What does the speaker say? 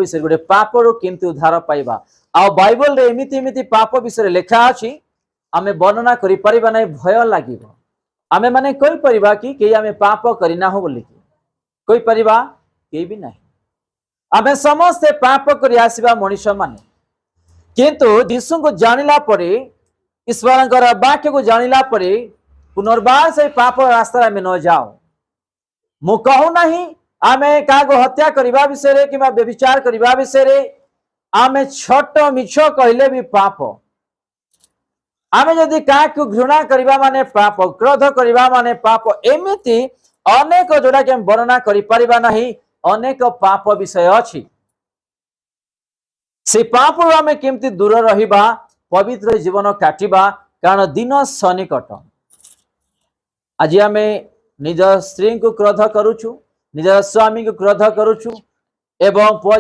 विषय गोटे पाप रु केमती उद्धार पाइबा आ बाइबल रे एमिति एमिति पाप विषय लिखा अछि आमे वर्णना करि परिबा नै भय लागिबो आमे माने कहि परिबा कि आमे पाप करिना हो बोली कहि परिबा के भी नहीं आमे समस्त पाप करि आसीबा मनुष्य माने किंतु यीशु को जानिला परे ईश्वर वाक्य को जानिला परे पुनर्बार से पाप रास्ता में न जाओ मु कहू नहीं आमे कागो हत्या करबा विषय रे किबा व्यभिचार करबा विषय रे आमे छोट मिछ कहले भी पाप आमे जदि काकु घृणा करबा माने पाप क्रोध करबा माने पाप एमिति अनेक जोड़ा के वर्णना करि परिबा नहीं अनेक पाप विषय अछि से पाप आमे केमती दूर रहिबा पवित्र जीवन काटिबा कारण दिन सनिकट आज आमे निज स्त्री को क्रोध करूछु निज स्वामी को क्रोध करूछु एवं पुआ